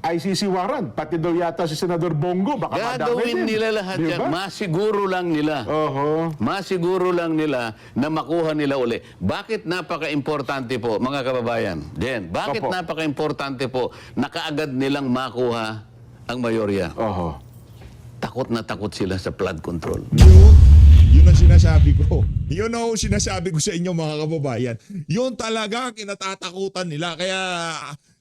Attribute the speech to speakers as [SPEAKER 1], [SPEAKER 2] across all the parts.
[SPEAKER 1] ICC warrant. Pati daw yata si Senador Bongo. Baka madami
[SPEAKER 2] Gagawin
[SPEAKER 1] din.
[SPEAKER 2] nila lahat
[SPEAKER 1] Di
[SPEAKER 2] yan.
[SPEAKER 1] ba?
[SPEAKER 2] Masiguro lang nila.
[SPEAKER 1] Oho.
[SPEAKER 2] Masiguro lang nila na makuha nila uli. Bakit napaka-importante po, mga kababayan? Jen, bakit
[SPEAKER 1] Opo.
[SPEAKER 2] napaka-importante po na kaagad nilang makuha ang mayorya?
[SPEAKER 1] Oho.
[SPEAKER 2] Takot na takot sila sa flood control.
[SPEAKER 3] Yun ang sinasabi ko. Yun ang sinasabi ko sa inyo mga kababayan. Yun talaga ang kinatatakutan nila. Kaya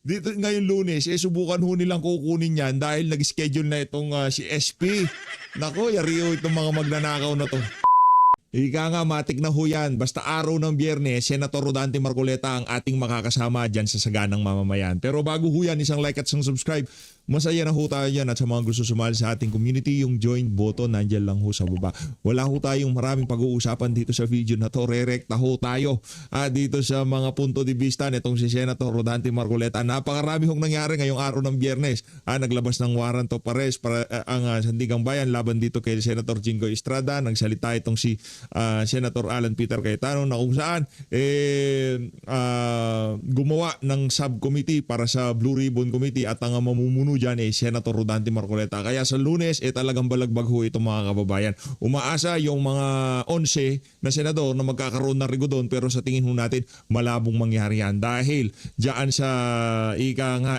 [SPEAKER 3] dito ngayon Lunes, subukan ho nilang kukunin yan dahil nag-schedule na itong si SP. Nako, yariyo itong mga magnanakaw na to. Ika nga, matik na ho yan. Basta araw ng Biyernes, Senator Rodante Marcoleta ang ating makakasama dyan sa Saganang Mamamayan. Pero bago ho yan, isang like at isang subscribe. Masaya na ho tayo yan at sa mga gusto sumali sa ating community, yung join button nandyan lang ho sa baba. Wala ho tayong maraming pag-uusapan dito sa video na to. Rerekta ho tayo dito sa mga punto de vista nitong si Senator Rodante Marcoleta. Napakarami hong nangyari ngayong araw ng Biyernes. Naglabas ng warrant of arrest para ang Sandigang Bayan laban dito kay Senator Jinggoy Estrada. Nagsalita itong si Senator Alan Peter Cayetano na kung saan gumawa ng subcommittee para sa Blue Ribbon Committee at ang mamumuno dyan Senator Rodante Marcoleta. Kaya sa Lunes talagang balagbag ho ito mga kababayan. Umaasa yung mga 11 na senador na magkakaroon ng rigodon pero sa tingin ho natin malabong mangyari yan dahil dyan sa ika nga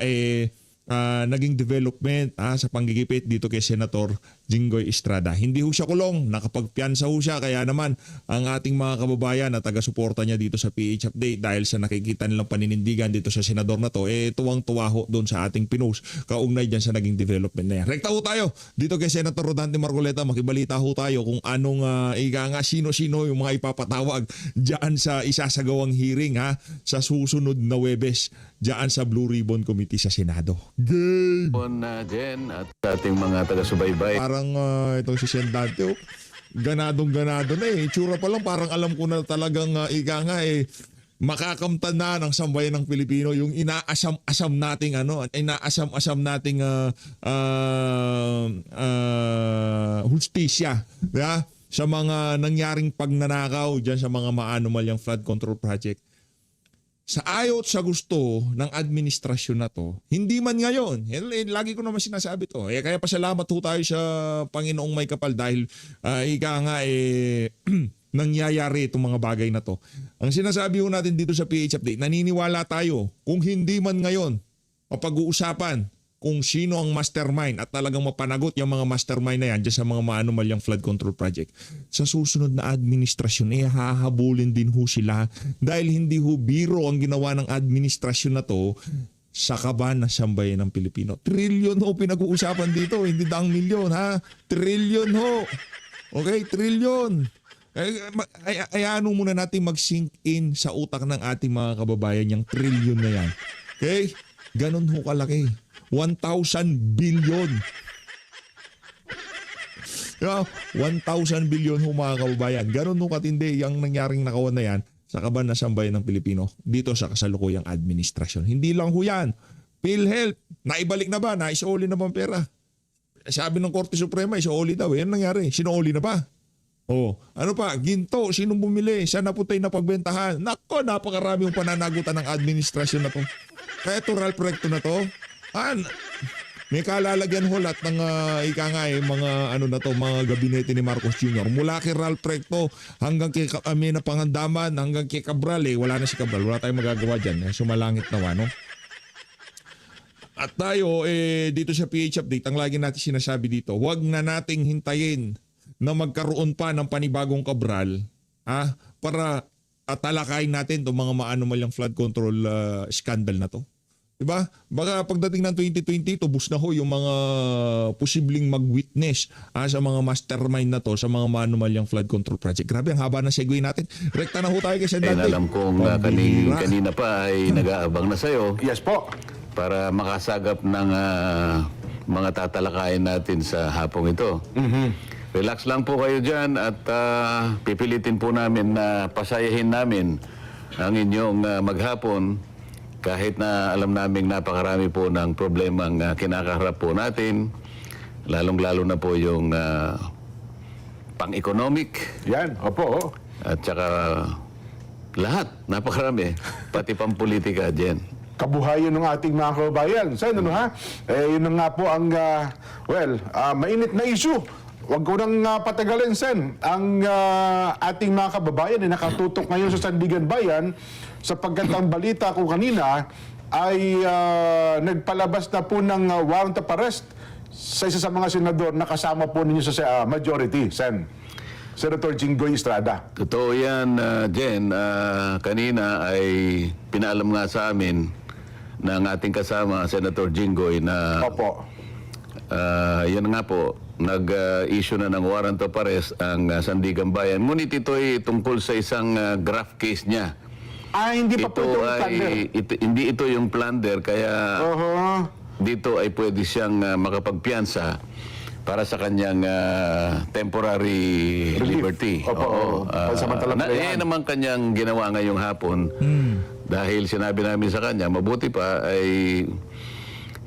[SPEAKER 3] naging development sa panggigipit dito kay Senator Jinggoy Estrada. Hindi ho siya kulong, nakapagpiyansa ho siya kaya naman ang ating mga kababayan na taga-suporta niya dito sa PH Update dahil sa nakikita nilang paninindigan dito sa senador na to, tuwang-tuwa ho doon sa ating pinost kaugnay dyan sa naging development na yan. Rekta ho tayo dito kay Senator Rodante Marcoleta, makibalita ho tayo kung anong sino-sino yung mga ipapatawag dyan sa isasagawang hearing sa susunod na Webes dyan sa Blue Ribbon Committee sa Senado. Game!
[SPEAKER 2] Jen at ating mga taga-subaybay.
[SPEAKER 3] Parang itong si Sendante, ganadong-ganado na Tsura pa lang parang alam ko na talagang makakamtan na ng sambayan ng Pilipino yung inaasam-asam nating hustisya, sa mga nangyaring pagnanakaw diyan sa mga maanumalyang flood control project. Sa ayaw at sa gusto ng administrasyon na to, hindi man ngayon, lagi ko naman sinasabi to, kaya pasalamat ho tayo sa Panginoong may kapal dahil nangyayari itong mga bagay na to. Ang sinasabi ho natin dito sa PH Update, naniniwala tayo kung hindi man ngayon mapag-uusapan kung sino ang mastermind at talagang mapanagot yung mga mastermind na yan dyan sa mga maanumalyang flood control project. Sa susunod na administrasyon, hahabulin din ho sila dahil hindi ho biro ang ginawa ng administrasyon na to sa kaban na sambayan ng Pilipino. Trilyon ho pinag-uusapan dito, hindi daang milyon Trilyon ho. Okay, trilyon. Ayaano muna natin mag-sink in sa utak ng ating mga kababayan yung trilyon na yan. Okay? Ganon ho kalaki. 1,000 billion. 1,000 billion ho mga kababayan. Ganon ho katindi yung nangyaring nakawan na yan sa kaban na sambayan ng Pilipino dito sa kasalukuyang administrasyon. Hindi lang ho yan. PhilHealth, naibalik na ba? Naisoli na ba ang pera? Sabi ng Korte Suprema, isoli daw. Yan nangyari. Sinoli na ba? Ano pa? Ginto, sinong bumili? Saan na putay na pagbentahan? Nako, napakarami yung pananagutan ng administrasyon na to. Kaya ito RAL proyekto na to, may kalalagyan ho lahat ng mga gabinete ni Marcos Jr. Mula kay Ralph Recto hanggang kay Amina Pangandaman hanggang kay Cabral, wala na si Cabral, wala tayong magagawa dyan. Sumalangit na no? At tayo dito sa PH Update, ang lagi natin sinasabi dito, huwag na nating hintayin na magkaroon pa ng panibagong Cabral para talakayin natin itong mga maanumalyang flood control scandal na to. Diba? Baka pagdating ng 2020, tubos na ho yung mga posibleng mag-witness sa mga mastermind na to sa mga maanumalyang flood control project. Grabe, ang haba ng segue natin. Rekta na ho tayo kay Sendante.
[SPEAKER 2] Alam kong kanina pa ay nag-aabang na sa'yo.
[SPEAKER 1] Yes po.
[SPEAKER 2] Para makasagap ng mga tatalakayin natin sa hapong ito. Relax lang po kayo dyan at pipilitin po namin na pasayahin namin ang inyong maghapon. Kahit na alam naming napakarami po ng problemang kinakaharap po natin, lalong-lalo na po yung pang-economic.
[SPEAKER 1] Yan, opo.
[SPEAKER 2] At saka lahat, napakarami. Pati pang politika dyan.
[SPEAKER 1] kabuhayan ng ating mga kababayan. Sen, ano ha? Yun na nga po ang, mainit na issue. Huwag ko nang patagalin, Sen. Ang ating mga kababayan ay nakatutok ngayon sa Sandigan Bayan sapagkat ang balita ko kanina ay nagpalabas na po ng warrant of arrest sa isa sa mga senador na kasama po ninyo sa majority, Sen. Senator Jinggoy Estrada.
[SPEAKER 2] Totoo yan, Jen. Kanina ay pinaalam nga sa amin ng ating kasama, Senator Jinggoy, na
[SPEAKER 1] Opo.
[SPEAKER 2] yan nga po, nag-issue na ng warrant of arrest ang Sandigan Bayan. Ngunit ito ay tungkol sa isang graft case niya.
[SPEAKER 1] Hindi pa po
[SPEAKER 2] Ito
[SPEAKER 1] ito plunder.
[SPEAKER 2] hindi ito yung plunder, kaya dito ay pwede siyang makapagpiyansa para sa kanyang temporary liberty.
[SPEAKER 1] Opo. Pansamantalang
[SPEAKER 2] Yan naman kanyang ginawa ngayong hapon. Dahil sinabi namin sa kanya, mabuti pa ay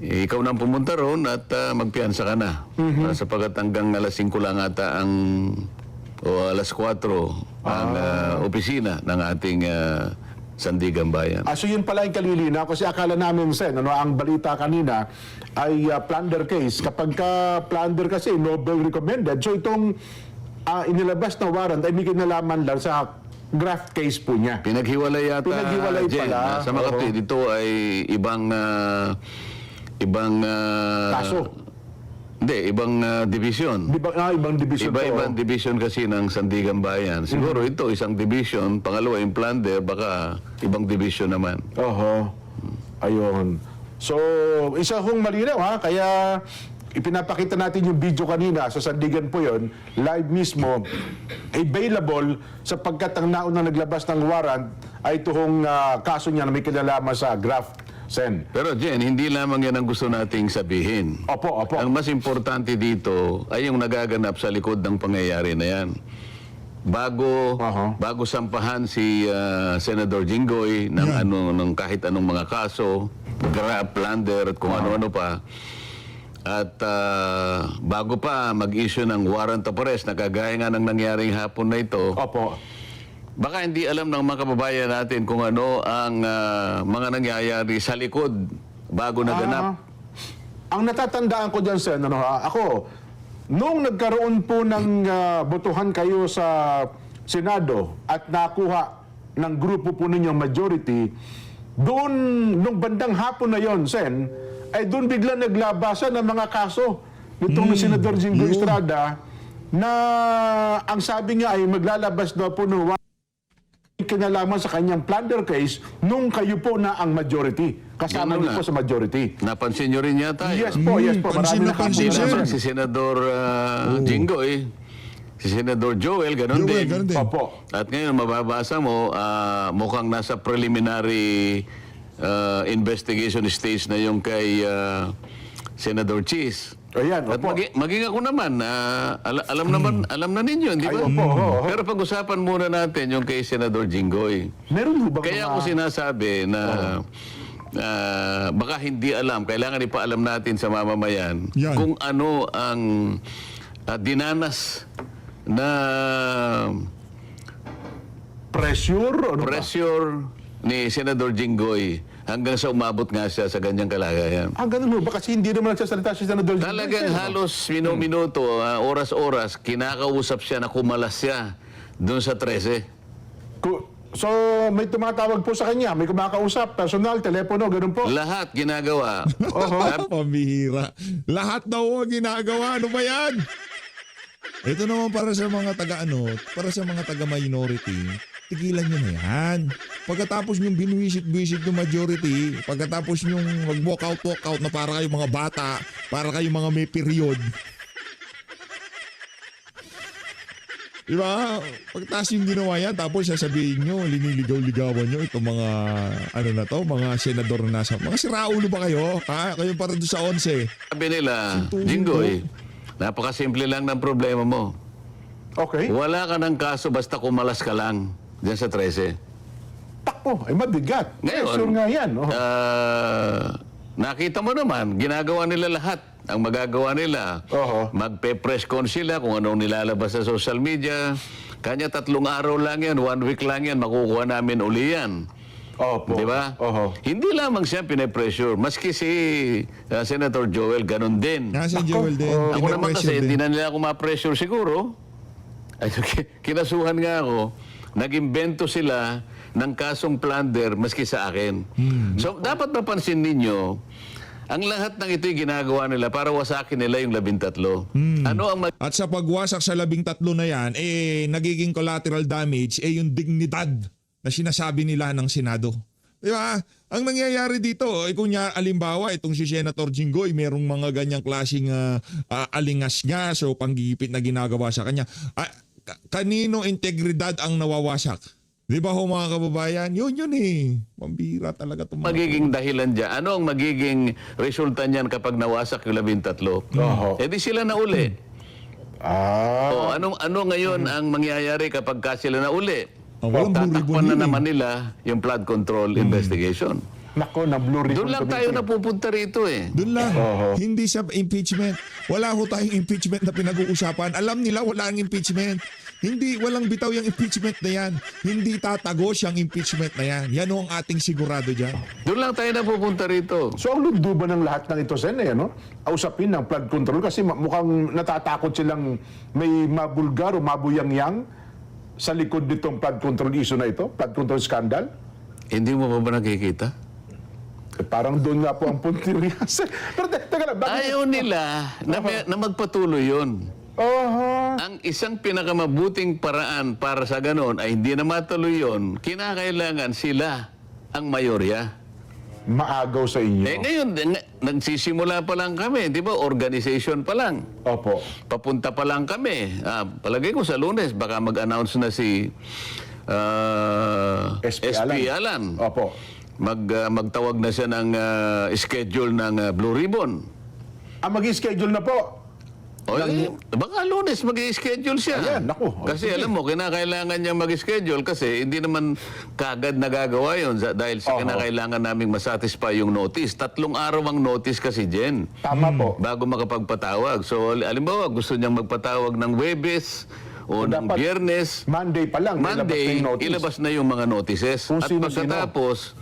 [SPEAKER 2] ikaw nang pumunta roon at magpiyansa ka na. Sapagat hanggang alas 5 lang ata o alas 4 ang opisina ng ating Sandigan Bayan.
[SPEAKER 1] So yun pala yung kalilina kasi akala namin, Sen, ang balita kanina ay plunder case. Kapag ka plunder kasi, Nobel recommended. So itong inilabas na warrant ay may kinalaman lang sa graft case po niya.
[SPEAKER 2] Pinaghiwalay yata,
[SPEAKER 1] Pinaghiwalay
[SPEAKER 2] Jen,
[SPEAKER 1] pala.
[SPEAKER 2] sa Makati. Dito ay ibang
[SPEAKER 1] Kaso.
[SPEAKER 2] Hindi, ibang division.
[SPEAKER 1] Di ba, ibang division
[SPEAKER 2] Iba-ibang division kasi ng Sandigan Bayan. Siguro ito isang division, pangalawa yung plunder, baka ibang division naman.
[SPEAKER 1] Ayun. So, isa hong malinaw ha, kaya ipinapakita natin yung video kanina sa Sandigan po yon, live mismo, available sapagkat ang naunang naglabas ng warrant ay tuhong kaso niya na may kinalaman sa graft, Sen.
[SPEAKER 2] Pero Jen, hindi lamang yan ang gusto nating sabihin.
[SPEAKER 1] Opo.
[SPEAKER 2] Ang mas importante dito ay yung nagaganap sa likod ng pangyayari na yan. Bago sampahan si Senator Jinggoy ng kahit anong mga kaso, graft, plunder at kung ano-ano pa. At bago pa mag-issue ng warrant of arrest na kagaya nga ng nangyaring hapon na ito,
[SPEAKER 1] Opo.
[SPEAKER 2] baka hindi alam ng mga kababayan natin kung ano ang mga nangyayari sa likod bago naganap.
[SPEAKER 1] Ang natatandaan ko dyan, Sen, ako, nung nagkaroon po ng botohan kayo sa Senado at nakuha ng grupo po ninyong majority, doon, nung bandang hapon na yon, Sen, ay doon bigla naglabasan ng mga kaso nitong Senador Jinggoy Estrada na ang sabi niya ay maglalabas daw po ng kinalaman sa kanyang plunder case nung kayo po na ang majority. Kasama
[SPEAKER 2] Ganun
[SPEAKER 1] niyo
[SPEAKER 2] na.
[SPEAKER 1] po sa majority.
[SPEAKER 2] Napansin nyo rin yata yun.
[SPEAKER 1] Yes po.
[SPEAKER 3] pansin
[SPEAKER 1] Marami
[SPEAKER 3] na pansin,
[SPEAKER 2] Hindi
[SPEAKER 3] sir.
[SPEAKER 2] lamang si Senador Jinggoy, si Senador Joel, ganun din.
[SPEAKER 3] Ganun din.
[SPEAKER 1] Opo.
[SPEAKER 2] At ngayon, mababasa mo, mukhang nasa preliminary investigation stage na yung kay Senador Cheese.
[SPEAKER 1] Ayan,
[SPEAKER 2] At
[SPEAKER 1] opo.
[SPEAKER 2] maging ako naman, alam na ninyo, di ba?
[SPEAKER 1] Ay, opo, oo.
[SPEAKER 2] Pero pag-usapan muna natin yung kay Senador Jinggoy.
[SPEAKER 1] Meron ho bang
[SPEAKER 2] Kaya
[SPEAKER 1] mga...
[SPEAKER 2] ako sinasabi na baka hindi alam, kailangan ipaalam natin sa mamamayan
[SPEAKER 3] Yan.
[SPEAKER 2] kung ano ang dinanas na
[SPEAKER 1] pressure? Ano ba?
[SPEAKER 2] pressure ni Senador Jinggoy hanggang sa umabot nga siya sa ganyang kalagayan.
[SPEAKER 1] Ganun ho ba? Kasi hindi naman nagsasalita si Senador Jinggoy.
[SPEAKER 2] Talagang halos minuto, oras-oras, kinakausap siya na kumalas siya doon sa 13.
[SPEAKER 1] So, may tumatawag po sa kanya, may kumakausap, personal, telepono, ganun po.
[SPEAKER 2] Lahat ginagawa.
[SPEAKER 3] Pambihira. Lahat daw ang ginagawa. Ano ba yan? Ito naman para sa mga para sa mga taga-minority, tigilan nyo na yan. Pagkatapos nyong binuwisit-wisit ng majority, pagkatapos nyong mag-walk out na para kayo mga bata, para kayo mga may period. Diba? Pagkatapos yung ginawa yan, tapos sasabihin nyo, liniligaw-ligawan nyo itong mga, mga senador na nasa, mga siraulo ba kayo? Kayo para doon sa 11.
[SPEAKER 2] Sabi nila, Jinggoy, napakasimple lang ng problema mo.
[SPEAKER 1] Okay.
[SPEAKER 2] Wala ka ng kaso basta kumalas ka lang dyan sa 13.
[SPEAKER 1] Takpo, ay mabigat.
[SPEAKER 2] Ngayon,
[SPEAKER 1] Pressure nga yan.
[SPEAKER 2] Nakita mo naman, ginagawa nila lahat. Ang magagawa nila, magpe-press con sila kung anong nilalabas sa social media. Kanya 3 araw lang yan, 1 week lang yan, makukuha namin uli yan.
[SPEAKER 1] Opo.
[SPEAKER 2] Di ba?
[SPEAKER 1] Oho.
[SPEAKER 2] Hindi lamang siya pinapressure. Maski si Senator Joel, ganun din.
[SPEAKER 3] Nasa Joel din.
[SPEAKER 2] Ako naman
[SPEAKER 3] Pinapressure
[SPEAKER 2] kasi,
[SPEAKER 3] din.
[SPEAKER 2] hindi na nila ako ma-pressure siguro. Ay, kinasuhan nga ako, nag-imbento sila ng kasong plunder maski sa akin. So, dapat mapansin ninyo, ang lahat ng ito'y ginagawa nila para wasakin nila yung 13. Ano ang
[SPEAKER 3] At sa pagwasak sa 13 na yan, nagiging collateral damage, yung dignidad na sinasabi nila ng Senado. Di ba? Ang nangyayari dito, kunya alimbawa, itong si Senator Jinggoy, merong mga ganyang klaseng alingas-ngas o panggipit na ginagawa sa kanya. Kanino integridad ang nawawasak? Di ba ho mga kababayan? Yun eh. Pambira talaga itong mga...
[SPEAKER 2] magiging dahilan dyan? Ano ang magiging resulta niyan kapag nawasak yung 13?
[SPEAKER 1] Oho.
[SPEAKER 2] Eh di sila na uli.
[SPEAKER 1] Ah.
[SPEAKER 2] Ano ngayon ang mangyayari kapag sila na uli?
[SPEAKER 3] Walang blue ribbon
[SPEAKER 2] Tatakpan na
[SPEAKER 3] yun eh.
[SPEAKER 2] naman nila yung flood control investigation.
[SPEAKER 1] Nako, na Blue Ribbon
[SPEAKER 2] Doon lang tayo
[SPEAKER 1] Committee.
[SPEAKER 2] napupunta rito eh.
[SPEAKER 3] Doon lang.
[SPEAKER 1] Oho.
[SPEAKER 3] Hindi sa impeachment. Wala ho tayong impeachment na pinag-uusapan. Alam nila wala ang impeachment. Walang bitaw yung impeachment na yan. Hindi tatagos yung impeachment na yan. Yan ho ang ating sigurado dyan.
[SPEAKER 2] Doon lang tayo napupunta rito.
[SPEAKER 1] So ang lunduban ng lahat ng ito, Sen, no? Ausapin ng flood control kasi mukhang natatakot silang may mabulgar o mabuyangyang sa likod nitong flood control issue na ito, flood control scandal.
[SPEAKER 2] Hindi mo ba nakikita?
[SPEAKER 1] Parang doon nga po ang punteriya. Pero teka lang, bakit?
[SPEAKER 2] Ayaw nila na magpatuloy yun.
[SPEAKER 1] Oho.
[SPEAKER 2] Ang isang pinakamabuting paraan para sa ganon ay hindi na matuloy yun, kinakailangan sila ang mayorya.
[SPEAKER 1] Maagaw sa inyo.
[SPEAKER 2] Ngayon, nagsisimula pa lang kami, di ba? Organization pa lang.
[SPEAKER 1] Opo.
[SPEAKER 2] Papunta pa lang kami. Palagay ko sa Lunes, baka mag-announce na si
[SPEAKER 1] SP
[SPEAKER 2] SP Alan.
[SPEAKER 1] Opo.
[SPEAKER 2] Magtawag na siya ng schedule ng Blue Ribbon.
[SPEAKER 1] Mag-schedule na po.
[SPEAKER 2] Baka Lunes mag-schedule siya.
[SPEAKER 1] Ayan, naku.
[SPEAKER 2] Kasi alam mo, kinakailangan niya mag-schedule kasi hindi naman kagad nagagawa yun dahil sa
[SPEAKER 1] Oho.
[SPEAKER 2] kinakailangan naming masatisfy yung notice. 3 araw ang notice kasi, Jen.
[SPEAKER 1] Tama po.
[SPEAKER 2] Bago makapagpatawag. So, alimbawa, gusto niyang magpatawag ng Webes o ng
[SPEAKER 1] dapat
[SPEAKER 2] Biyernes.
[SPEAKER 1] Monday pa lang.
[SPEAKER 2] Monday, ilabas na yung mga notices.
[SPEAKER 1] Kung
[SPEAKER 2] At
[SPEAKER 1] sino-sino.
[SPEAKER 2] pagkatapos,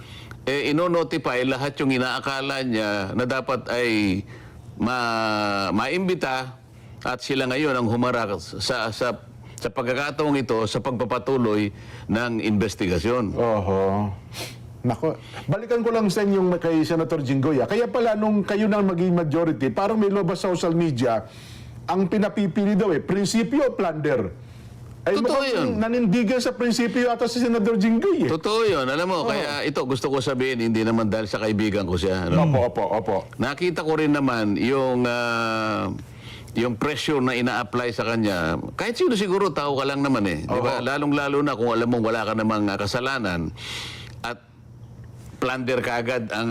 [SPEAKER 2] ino-notify lahat yung inaakala niya na dapat ay maimbita at sila ngayon ang humarap sa pagkakataong ito sa pagpapatuloy ng investigasyon.
[SPEAKER 1] Oho. Nako, balikan ko lang sa inyong kay Senator Jinggoy. Kaya pala nung kayo na maging majority, parang may lobas sa social media, ang pinapipili daw prinsipyo o plunder. Ay,
[SPEAKER 2] Totoo
[SPEAKER 1] mukhang
[SPEAKER 2] yun.
[SPEAKER 1] nanindigan sa prinsipyo ata si Senator Jinggoy.
[SPEAKER 2] Totoo yun. Alam mo, kaya ito gusto ko sabihin, hindi naman dahil sa kaibigan ko siya. Ano?
[SPEAKER 1] Opo.
[SPEAKER 2] Nakita ko rin naman yung pressure na ina-apply sa kanya. Kahit sino siguro, tao ka lang naman eh. Di ba? Lalong-lalo na kung alam mong wala ka namang kasalanan at plunder ka agad ang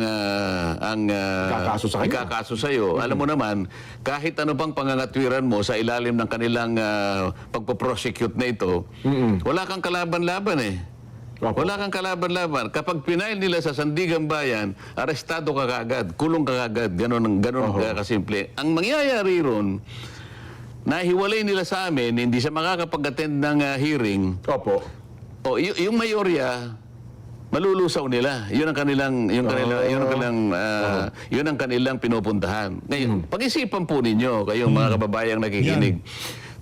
[SPEAKER 1] Ikakaso sa kanya.
[SPEAKER 2] ikakaso sa'yo. Alam mo naman, kahit ano pang pangangatwiran mo sa ilalim ng kanilang pagpo-prosecute na ito, wala kang kalaban-laban eh.
[SPEAKER 1] Opo.
[SPEAKER 2] Wala kang kalaban-laban. Kapag pinail nila sa Sandigan Bayan, arestado ka kagad, kulong ka kagad, ganun kasimple. Ang mangyayari ron, nahiwalay nila sa amin, hindi siya makakapag-attend ng hearing.
[SPEAKER 1] Opo.
[SPEAKER 2] Yung mayorya, malulusaw nila. Yun ang kanilang pinupuntahan. Ngayon, pag-isipan po ninyo, kayong mga kababayang nakikinig.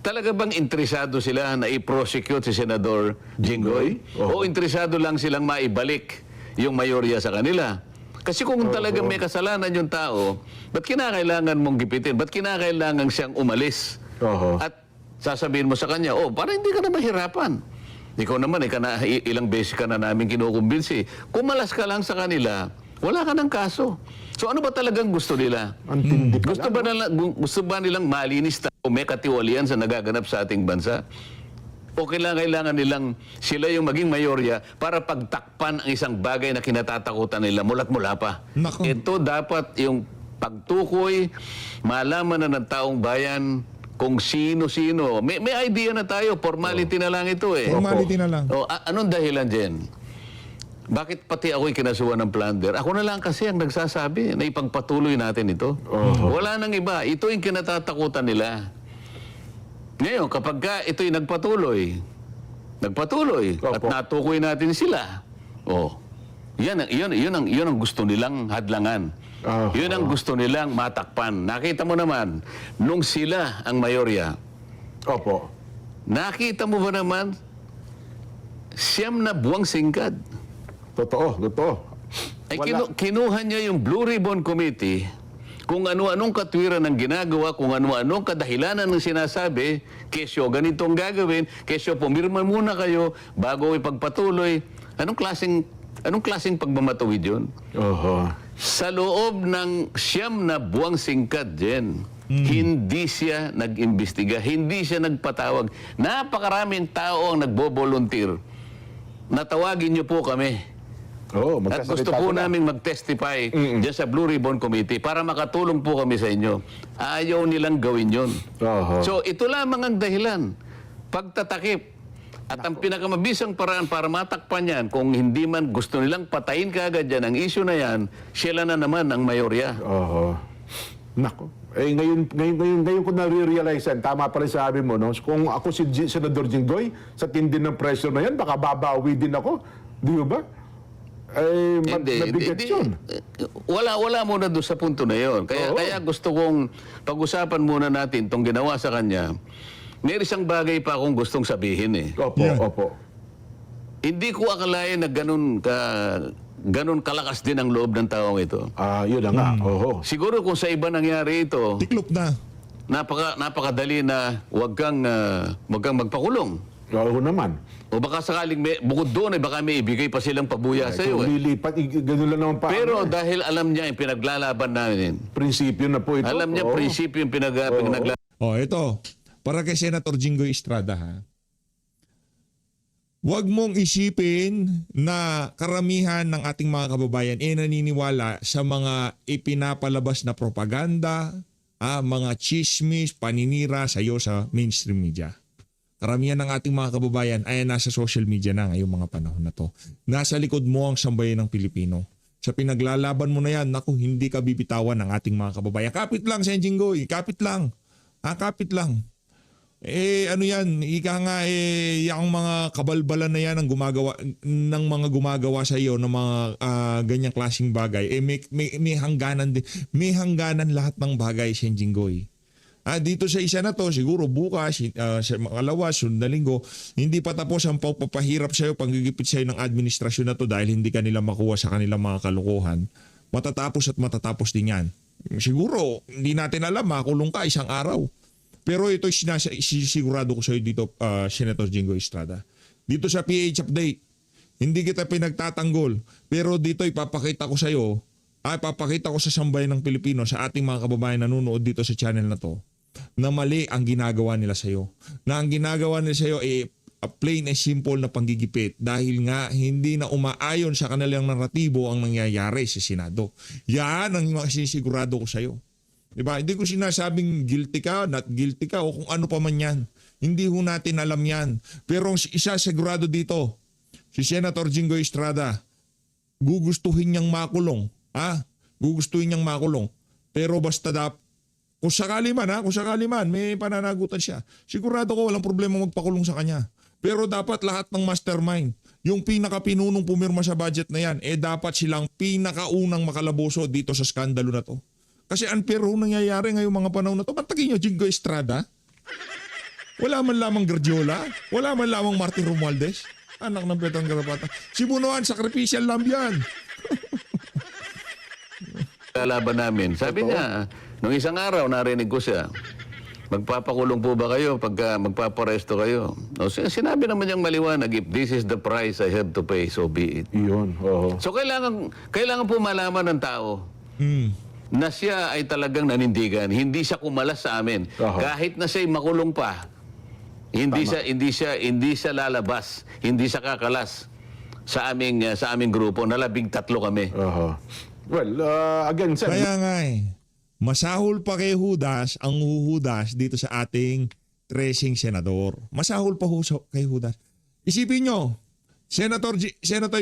[SPEAKER 2] Talaga bang interesado sila na i-prosecute si Senador Jinggoy? O interesado lang silang maibalik yung mayorya sa kanila? Kasi kung talagang may kasalanan yung tao, ba't kinakailangan mong gipitin? Ba't kinakailangan siyang umalis?
[SPEAKER 1] Oho.
[SPEAKER 2] At sasabihin mo sa kanya, para hindi ka na mahirapan. Ikaw naman, ilang beses ka na namin kinukumbinsi. Kung malas ka lang sa kanila, wala ka ng kaso. So ano ba talagang gusto nila?
[SPEAKER 1] Ang tindi pala.
[SPEAKER 2] Gusto ba nilang malinis o may katiwalian sa nagaganap sa ating bansa? O kailangan nilang sila yung maging mayorya para pagtakpan ang isang bagay na kinatatakutan nila mula't mula pa?
[SPEAKER 3] Nako.
[SPEAKER 2] Ito dapat yung pagtukoy, malaman na ng taong bayan kung sino-sino. May idea na tayo, formality na lang ito eh.
[SPEAKER 3] Formality na lang.
[SPEAKER 2] Anong dahilan dyan? Bakit pati ako'y kinasuhan ng plunder? Ako na lang kasi ang nagsasabi na ipagpatuloy natin ito. Wala nang iba. Ito yung kinatatakutan nila. Ngayon, kapag ito'y nagpatuloy at
[SPEAKER 1] Opo.
[SPEAKER 2] natukoy natin sila, Yun ang gusto nilang hadlangan. Yun ang gusto nilang matakpan. Nakita mo naman, nung sila ang mayorya,
[SPEAKER 1] Opo.
[SPEAKER 2] nakita mo ba naman, siyam na buwang singkad.
[SPEAKER 1] Totoo.
[SPEAKER 2] Ay kinuha niya yung Blue Ribbon Committee, kung ano-anong katwiran ng ginagawa, kung ano-anong kadahilanan ng sinasabi, kesyo ganitong gagawin, kesyo pumirma muna kayo bago ipagpatuloy. Anong klaseng pagmamatawid yun?
[SPEAKER 1] Oho.
[SPEAKER 2] Sa loob ng siyam na buwang singkad, Jen, hindi siya nag-imbestiga, hindi siya nagpatawag. Napakaraming tao ang nagbo-volunteer. Natawagin niyo po kami.
[SPEAKER 1] Oo,
[SPEAKER 2] At gusto po namin mag-testify dyan sa Blue Ribbon Committee para makatulong po kami sa inyo. Ayaw nilang gawin yun.
[SPEAKER 1] Oho.
[SPEAKER 2] So ito lamang ang dahilan. Pagtatakip. At ang pinakamabisang paraan para matakpan yan, kung hindi man gusto nilang patayin kaagad yan, ang issue na yan, sila na naman ang mayorya.
[SPEAKER 1] Oho. Nako. Ngayon ko na-realize yan. Tama pala sabi mo, no? Kung ako si Senador Jinggoy, sa tindi ng pressure na yan, baka babawi din ako. Di ba? Nabigat yun.
[SPEAKER 2] Wala muna doon sa punto na yon. Kaya gusto kong pag-usapan muna natin itong ginawa sa kanya. May isang bagay pa akong gustong sabihin eh.
[SPEAKER 1] Opo.
[SPEAKER 2] Hindi ko akalain na ganun kalakas din ang loob ng taong ito.
[SPEAKER 1] Yun na nga. Oho.
[SPEAKER 2] Siguro kung sa iba nangyari ito,
[SPEAKER 3] Tiklop na.
[SPEAKER 2] napakadali na wag kang magpakulong.
[SPEAKER 1] Oo naman.
[SPEAKER 2] O baka sakaling bukod doon, baka may ibigay pa silang pabuya sa iyo.
[SPEAKER 1] Kung lilipat, gano'n lang naman pa.
[SPEAKER 2] Pero dahil alam niya yung pinaglalaban namin,
[SPEAKER 1] Prinsipyo na po ito.
[SPEAKER 2] alam niya prinsipyo yung pinaglalaban.
[SPEAKER 3] Ito. Para kay Senator Jinggoy Estrada, ha? Huwag mong isipin na karamihan ng ating mga kababayan naniniwala sa mga ipinapalabas na propaganda, mga chismis, paninira sa iyo sa mainstream media. Karamihan ng ating mga kababayan ay nasa social media na ngayong mga panahon na to. Nasa likod mo ang sambayan ng Pilipino. Sa pinaglalaban mo na yan, naku, hindi ka bibitawan ng ating mga kababayan. Kapit lang, Sen Jinggoy. Kapit lang. Kapit lang. Ano yan, ika nga yung mga kabalbalan na yan ang gumagawa sa iyo ng mga ganyang klaseng bagay, may hangganan din. May hangganan lahat ng bagay, Sen Jinggoy. Dito sa isa na to, siguro bukas, sa makalawa, sunod na linggo, hindi pa tapos ang pagpapahirap sa iyo, panggigipit sa iyo ng administrasyon na to dahil hindi kanila makuha sa kanilang mga kalokohan. Matatapos din yan. Siguro, hindi natin alam, makulong ka isang araw. Pero ito sigurado ko sa iyo dito, Senator Jinggoy Estrada. Dito sa PH Update, hindi kita pinagtatanggol. Pero dito ipapakita ko sa iyo, ipapakita ko sa sambayan ng Pilipino, sa ating mga kababayan na nanonood dito sa channel na to, na mali ang ginagawa nila sa iyo. Na ang ginagawa nila sa iyo plain and simple na panggigipit dahil nga hindi na umaayon sa kanilang naratibo ang nangyayari sa Senado. Yan ang sinisigurado ko sa iyo. Diba? Hindi ko sinasabing guilty ka, not guilty ka, o kung ano pa man yan. Hindi ho natin alam yan. Pero isa sigurado dito, si Senator Jinggoy Estrada, gugustuhin niyang makulong. Gugustuhin niyang makulong. Pero basta kung sakali man, may pananagutan siya. Sigurado ko walang problema magpakulong sa kanya. Pero dapat lahat ng mastermind, yung pinakapinunong pumirma sa budget na yan, dapat silang pinakaunang makalaboso dito sa skandalo na to. Kasi unfair ho nangyayari ngayong mga panahon na to. Pantagin nyo, Jinggoy Estrada. Wala man lamang Gardiola. Wala man lamang Martin Romualdez. Anak ng Petang Garapata. Si Bunuan, sacrificial lamb yan.
[SPEAKER 2] Lalaban namin. Sabi niya, nung isang araw narinig ko siya, magpapakulong po ba kayo pagka magpaparesto kayo? O, sinabi naman niyang maliwanag, if this is the price I have to pay, so be it.
[SPEAKER 1] Iyon. Oo.
[SPEAKER 2] So kailangan po malaman ng tao na siya ay talagang nanindigan. Hindi siya kumalas sa amin. Kahit na siya'y makulong pa, hindi siya lalabas, hindi siya kakalas sa aming grupo na 13 kami.
[SPEAKER 1] Well, again, sir.
[SPEAKER 3] Kaya nga masahol pa kay Judas ang huhudas dito sa ating tracing senador. Masahol pa kay Judas. Isipin nyo, Senator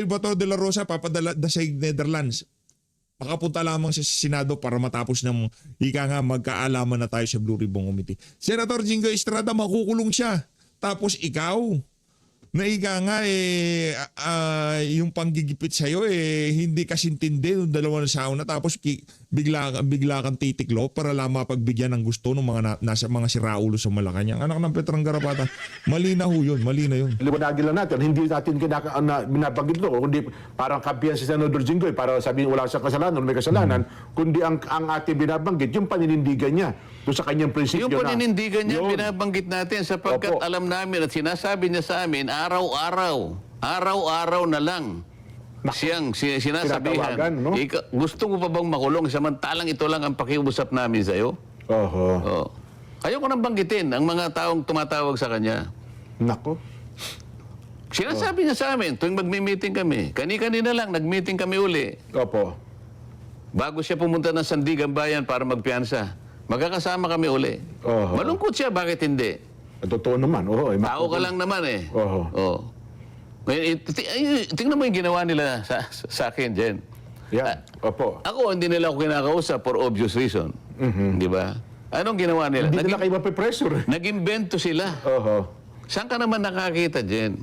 [SPEAKER 3] Bato de la Rosa papadala sa Netherlands. Makapunta lamang sa Senado para matapos ng magkaalaman na tayo sa Blue Ribbon Committee. Senator Jinggoy Estrada, makukulong siya. Tapos ikaw, na ika nga yung panggigipit sa'yo hindi kasintindi ng dalawa na sauna tapos bigla kang titiklo para lang mapagbigyan ng gusto ng nasa mga siraulo sa Malacanang. Anak ng Petrang Garapata, mali na ho yun, mali na yun.
[SPEAKER 1] Liwanagin lang natin, hindi natin binabanggit ito, kundi parang kampiyan si Senador Jinggoy para sabihin wala siyang kasalanan, may kasalanan, kundi ang ating binabanggit, yung paninindigan niya doon sa kanyang prinsipyo
[SPEAKER 2] Yung paninindigan niya,
[SPEAKER 1] Yun.
[SPEAKER 2] binabanggit natin sapagkat
[SPEAKER 1] Opo.
[SPEAKER 2] alam namin at sinasabi niya sa amin, araw-araw na lang. Siyang sinasabihan,
[SPEAKER 1] Tinatawagan, no?
[SPEAKER 2] Gusto mo pa bang makulong samantalang ito lang ang pakiusap namin sa'yo?
[SPEAKER 1] Oho.
[SPEAKER 2] Oh. Ayoko nang banggitin ang mga taong tumatawag sa kanya.
[SPEAKER 1] Nako.
[SPEAKER 2] Sinasabi niya sa amin, tuwing magmi-meeting kami, kani-kanina lang, nag-meeting kami uli.
[SPEAKER 1] Opo.
[SPEAKER 2] Bago siya pumunta ng Sandigan Bayan para magpiyansa, magkakasama kami uli.
[SPEAKER 1] Oho.
[SPEAKER 2] Malungkot siya, bakit hindi?
[SPEAKER 1] Totoo naman. Oo,
[SPEAKER 2] Tao ka lang naman eh.
[SPEAKER 1] Oho.
[SPEAKER 2] Oh. Ngayon, tingnan mo yung ginawa nila sa akin, Jen.
[SPEAKER 1] Yan. Opo.
[SPEAKER 2] Ako, hindi nila ako kinakausap for obvious reason. Di ba? Anong ginawa nila?
[SPEAKER 1] Hindi nila kayo mapipressure.
[SPEAKER 2] Nag-invento sila.
[SPEAKER 1] Oho.
[SPEAKER 2] Saan ka naman nakakita, Jen?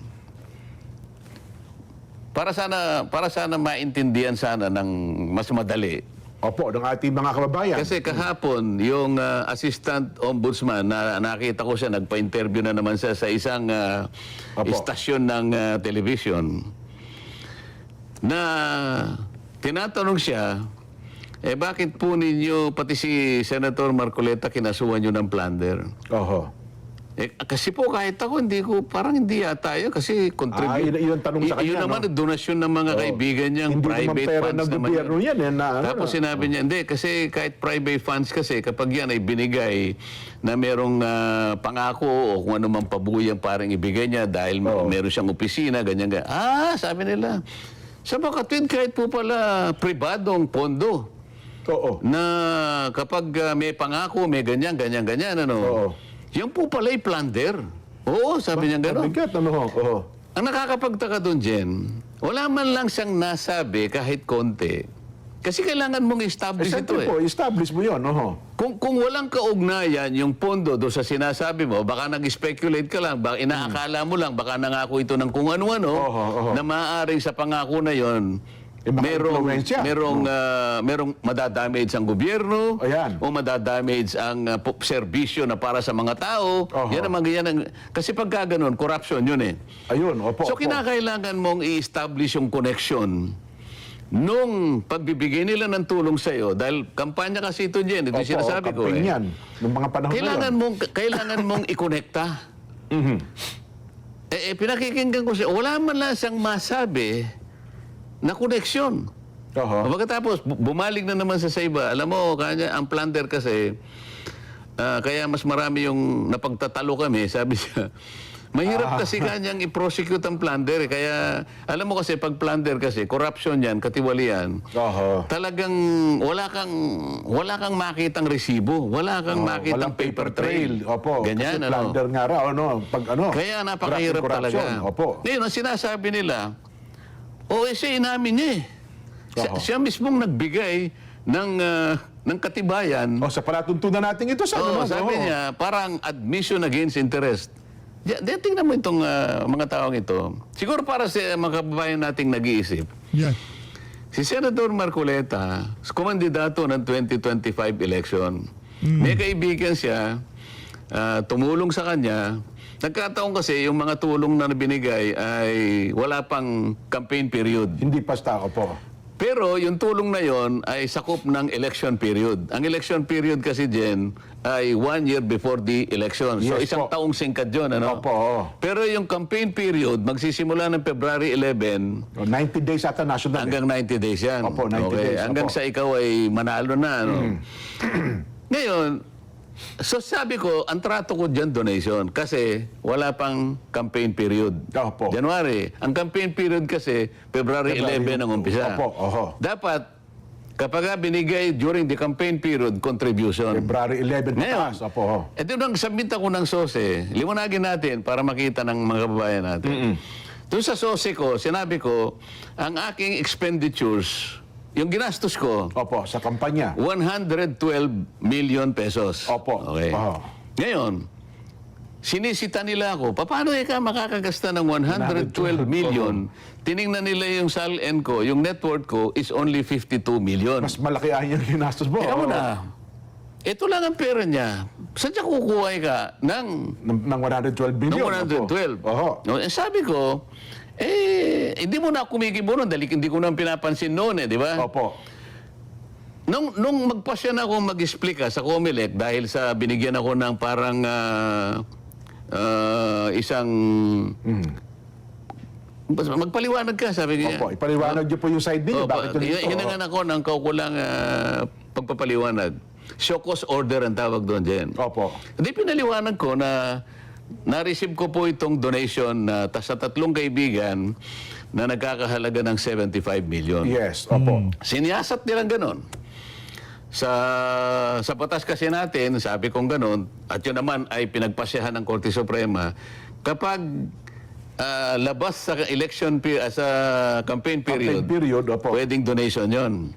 [SPEAKER 2] Para sana maintindihan sana ng mas madali.
[SPEAKER 1] Opo, ng ating mga kababayan.
[SPEAKER 2] Kasi kahapon, yung assistant ombudsman, na nakita ko siya, nagpa-interview na naman siya sa isang
[SPEAKER 1] Opo.
[SPEAKER 2] istasyon ng television, na tinatanong siya, bakit po ninyo, pati si Senator Marcoleta, kinasuhan nyo ng plunder?
[SPEAKER 1] Oho.
[SPEAKER 2] Kasi po kahit ako, parang hindi yata yun kasi contribute.
[SPEAKER 1] Yun ang tanong sa kanya,
[SPEAKER 2] Yun naman, donasyon ng mga kaibigan niyang
[SPEAKER 1] Hindi naman
[SPEAKER 2] private
[SPEAKER 1] pera
[SPEAKER 2] funds
[SPEAKER 1] ng
[SPEAKER 2] naman
[SPEAKER 1] gobyerno yan.
[SPEAKER 2] Tapos sinabi niya, hindi, kasi kahit private funds kasi, kapag yan ay binigay na merong pangako o kung ano mang pabuyang parang ibigay niya dahil meron siyang opisina, ganyan. Sabi nila, sa Makatwid kahit po pala pribadong pondo
[SPEAKER 1] Oo.
[SPEAKER 2] na kapag may pangako, may ganyan, ano.
[SPEAKER 1] Oo.
[SPEAKER 2] Yung po pala'y plunder. Oo, sabi niya gano'n.
[SPEAKER 1] Bigat, ano ho? Oo.
[SPEAKER 2] Ang nakakapagtaka doon, Jen, wala man lang siyang nasabi kahit konti. Kasi kailangan mong establish ito
[SPEAKER 1] Siyempre po, establish mo yun. Oho.
[SPEAKER 2] Kung walang kaugnayan yung pondo doon sa sinasabi mo, baka nag-speculate ka lang, baka inaakala mo lang, baka nangako ito ng kung ano-ano,
[SPEAKER 1] Oho.
[SPEAKER 2] na maaaring sa pangako na yon,
[SPEAKER 1] maka-influensya.
[SPEAKER 2] merong madadamage ang gobyerno,
[SPEAKER 1] Ayan.
[SPEAKER 2] o madadamage ang serbisyo na para sa mga tao.
[SPEAKER 1] Oho.
[SPEAKER 2] Yan ang kasi pagka ganun, corruption yun eh.
[SPEAKER 1] Ayun, opo.
[SPEAKER 2] So
[SPEAKER 1] opo.
[SPEAKER 2] kinakailangan mong i-establish yung connection nung pagbibigay nila ng tulong sa iyo, dahil kampanya kasi ito diyan, ito yung sinasabi ko
[SPEAKER 1] campaign yan. Noong mga panahon
[SPEAKER 2] kailangan mong ikonekta. Pinakikinggan ko siya, wala man lang siyang masabi na koneksyon.
[SPEAKER 1] Oho.
[SPEAKER 2] Pagkatapos, bumalik na naman sa iba. Alam mo, kanya, ang plunder kasi, kaya mas marami yung napagtatalo kami, sabi siya. Mahirap kasi kanyang i-prosecute ang plunder. Kaya, alam mo kasi, pag plunder kasi, corruption yan, katiwalian.
[SPEAKER 1] Oho.
[SPEAKER 2] Talagang wala kang makitang resibo, wala kang makitang
[SPEAKER 1] Walang
[SPEAKER 2] paper trail.
[SPEAKER 1] Opo.
[SPEAKER 2] Ganyan,
[SPEAKER 1] kasi plunder nga raw, pag
[SPEAKER 2] Kaya napakahirap
[SPEAKER 1] corruption.
[SPEAKER 2] talaga.
[SPEAKER 1] Opo.
[SPEAKER 2] Ngayon, ang sinasabi nila, siya inamin niya eh. Siya mismong nagbigay ng katibayan.
[SPEAKER 1] Sa palatuntunan natin ito, sa
[SPEAKER 2] Sabi niya, parang admission against interest. Tingnan mo itong mga taong ito. Siguro para sa mga kababayan nating nag-iisip.
[SPEAKER 3] Yan.
[SPEAKER 2] Si Senator Marcoleta, kumandidato ng 2025 election. May kaibigan siya, tumulong sa kanya. Nagkataon kasi yung mga tulong na binigay ay wala pang campaign period.
[SPEAKER 1] Hindi basta, opo.
[SPEAKER 2] Pero yung tulong na yon ay sakop ng election period. Ang election period kasi, Jen, ay 1 year before the election. So
[SPEAKER 1] Yes,
[SPEAKER 2] isang
[SPEAKER 1] po.
[SPEAKER 2] taong singkat yun, ano?
[SPEAKER 1] Opo, oo.
[SPEAKER 2] Pero yung campaign period, magsisimula ng February 11
[SPEAKER 1] 90 days ata national.
[SPEAKER 2] hanggang 90 days yan.
[SPEAKER 1] Opo, 90 days,
[SPEAKER 2] Hanggang
[SPEAKER 1] opo.
[SPEAKER 2] sa ikaw ay manalo na, ano? Ngayon, so sabi ko, ang trato ko dyan donation kasi wala pang campaign period.
[SPEAKER 1] Opo.
[SPEAKER 2] January. Ang campaign period kasi February 11 ang umpisa.
[SPEAKER 1] Opo, oho.
[SPEAKER 2] Dapat, kapag binigay during the campaign period, contribution.
[SPEAKER 1] February 11
[SPEAKER 2] Ngayon,
[SPEAKER 1] pataas, opo.
[SPEAKER 2] nang submit ako ng SOSE, liwanagin natin para makita ng mga kababayan natin. Doon sa SOSE ko, sinabi ko, ang aking expenditures, yung ginastos ko,
[SPEAKER 1] Opo, sa kampanya.
[SPEAKER 2] 112 million pesos.
[SPEAKER 1] Opo.
[SPEAKER 2] Okay.
[SPEAKER 1] Oho.
[SPEAKER 2] Ngayon, sinisita nila ako, paano ka makakagasta ng 112 million? Tiningnan nila yung SALN ko, yung net worth ko is only 52 million.
[SPEAKER 1] Mas malaki ang yung ginastos mo.
[SPEAKER 2] Teka mo na, ito lang ang pera niya. Saan siya kukuha ka ng
[SPEAKER 1] Ng 112 billion.
[SPEAKER 2] 112?
[SPEAKER 1] Oho.
[SPEAKER 2] No, sabi ko, hindi mo na kumikibo nun dahil hindi ko na pinapansin noon di ba?
[SPEAKER 1] Opo.
[SPEAKER 2] Nung magpasya na ako mag-explica sa Comelec dahil sa binigyan ako ng parang isang magpaliwanag ka, sabi niya.
[SPEAKER 1] Opo, ipaliwanag niyo po yung side ninyo.
[SPEAKER 2] Opo,
[SPEAKER 1] Bakit yun ito?
[SPEAKER 2] hinangan ako ng kaukulang pagpapaliwanag. Show cause order ang tawag doon, Jen.
[SPEAKER 1] Opo.
[SPEAKER 2] Hindi pinaliwanag ko na na-receive ko po itong donation na sa 3 kaibigan na nagkakahalaga ng 75 million.
[SPEAKER 1] Yes, opo.
[SPEAKER 2] Siniyasat nilang ganon. Sa batas kasi natin, sabi kong ganon, at yun naman ay pinagpasyahan ng Korte Suprema, kapag labas sa sa campaign period,
[SPEAKER 1] Campaign period, opo.
[SPEAKER 2] pwedeng donation yon.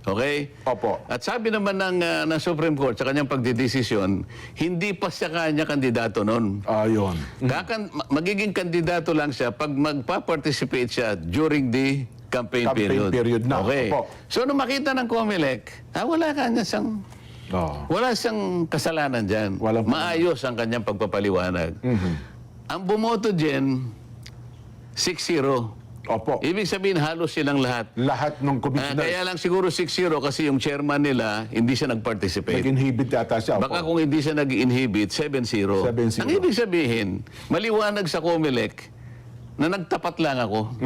[SPEAKER 2] Okay?
[SPEAKER 1] Opo.
[SPEAKER 2] At sabi naman ng Supreme Court sa kanyang pagdidesisyon, hindi pa siya kanya kandidato noon.
[SPEAKER 1] Ayun.
[SPEAKER 2] Magiging kandidato lang siya pag magpa-participate siya during the campaign
[SPEAKER 1] Campaign period na.
[SPEAKER 2] Okay.
[SPEAKER 1] Opo.
[SPEAKER 2] So, nung makita ng Comelec, wala kanya siyang
[SPEAKER 1] Oh.
[SPEAKER 2] wala siyang kasalanan dyan.
[SPEAKER 1] Walang-
[SPEAKER 2] Maayos ang kanyang pagpapaliwanag. Ang bumoto dyan, 6-0.
[SPEAKER 1] Opo.
[SPEAKER 2] Ibig sabihin, halos silang lahat.
[SPEAKER 1] Lahat ng commissioners
[SPEAKER 2] Kaya lang siguro 6-0 kasi yung chairman nila, hindi siya nag-participate.
[SPEAKER 1] nag-inhibit yata siya.
[SPEAKER 2] Baka
[SPEAKER 1] Opo.
[SPEAKER 2] kung hindi siya nag-inhibit, 7-0.
[SPEAKER 1] 7-0.
[SPEAKER 2] Ang ibig sabihin, maliwanag sa Comelec na nagtapat lang ako.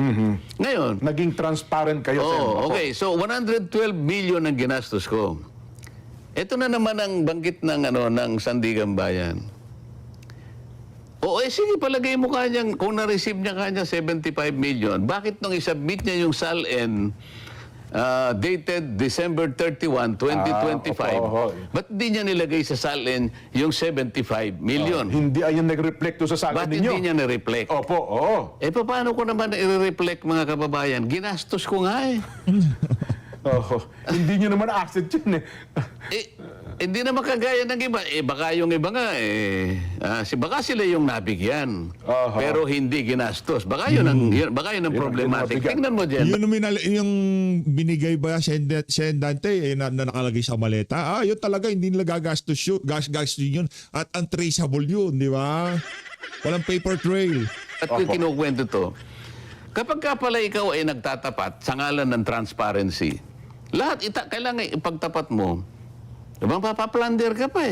[SPEAKER 2] Ngayon,
[SPEAKER 1] Naging transparent kayo, Sen. Opo.
[SPEAKER 2] okay. So, 112 million ang ginastos ko. Ito na naman ang banggit ng Sandigan Bayan. Sige, palagay mo kanyang, kung na-receive niya kanya 75 million, bakit nung isubmit niya yung SALN dated December 31, 2025,
[SPEAKER 1] opo.
[SPEAKER 2] ba't di niya nilagay sa SALN yung 75 million?
[SPEAKER 1] Hindi ayan nag-reflect doon sa salin
[SPEAKER 2] Ba't
[SPEAKER 1] ninyo.
[SPEAKER 2] hindi niya na-reflect?
[SPEAKER 1] Opo, oo.
[SPEAKER 2] Paano ko naman i-reflect, mga kababayan? Ginastos ko nga
[SPEAKER 1] Oho. Hindi nyo naman asset yun
[SPEAKER 2] Hindi naman kagaya ng iba. Baka yung iba nga, baka sila yung nabigyan.
[SPEAKER 1] Aha.
[SPEAKER 2] Pero hindi ginastos. Baka yun ang problematic.
[SPEAKER 1] nabigyan.
[SPEAKER 2] Tingnan mo dyan.
[SPEAKER 3] Yung binigay ba Sen Dante na nakalagay sa maleta? Yun talaga hindi nila gagastos yun. Gastos yun. At untraceable yun, di ba? Walang paper trail.
[SPEAKER 2] At kung kinukwento to, kapag ka pala ikaw ay nagtatapat sa ngalan ng transparency, lahat kailangan ipagtapat mo. Diba, papaplander ka pa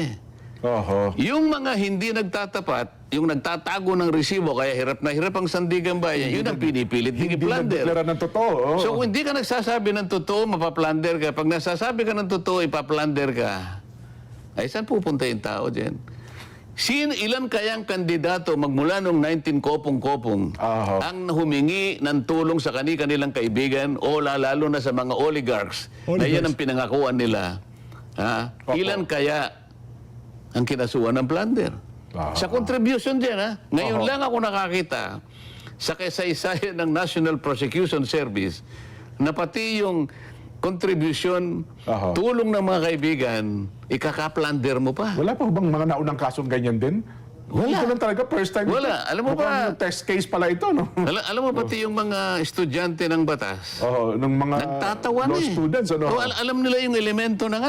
[SPEAKER 1] Oho.
[SPEAKER 2] Yung mga hindi nagtatapat, yung nagtatago ng resibo, kaya hirap na hirap ang Sandigan Bayan, yun ang pinipilit ng
[SPEAKER 1] Hindi
[SPEAKER 2] i-plunder.
[SPEAKER 1] nagdeklara ng totoo. Oo.
[SPEAKER 2] So kung hindi ka nagsasabi ng totoo, mapaplander ka. Pag nagsasabi ka ng totoo, ipaplander ka. Ay, saan pupunta yung tao dyan? Ilan kayang kandidato magmula noong 19 kopong-kopong
[SPEAKER 1] Aha.
[SPEAKER 2] ang humingi ng tulong sa kanilang kaibigan o lalo na sa mga oligarchs na yan ang pinangakuan nila.
[SPEAKER 1] Opo.
[SPEAKER 2] Ilan kaya ang kinasuhan ng plunder? Sa contribution dyan, Ngayon lang ako nakakita sa kasaysayan ng National Prosecution Service na pati yung contribution,
[SPEAKER 1] Aha.
[SPEAKER 2] tulong ng mga kaibigan, ikaka-plunder mo pa.
[SPEAKER 1] Wala pa bang mga naunang kasong ganyan din?
[SPEAKER 2] Wala.
[SPEAKER 1] Ito lang talaga, first time.
[SPEAKER 2] Wala.
[SPEAKER 1] ito.
[SPEAKER 2] Alam mo
[SPEAKER 1] Mukhang
[SPEAKER 2] ba-
[SPEAKER 1] test case pala ito, no?
[SPEAKER 2] Alam mo pati yung mga estudyante ng batas,
[SPEAKER 1] Ng mga
[SPEAKER 2] nagtatawa
[SPEAKER 1] law
[SPEAKER 2] na
[SPEAKER 1] students, ano?
[SPEAKER 2] alam nila yung elemento ng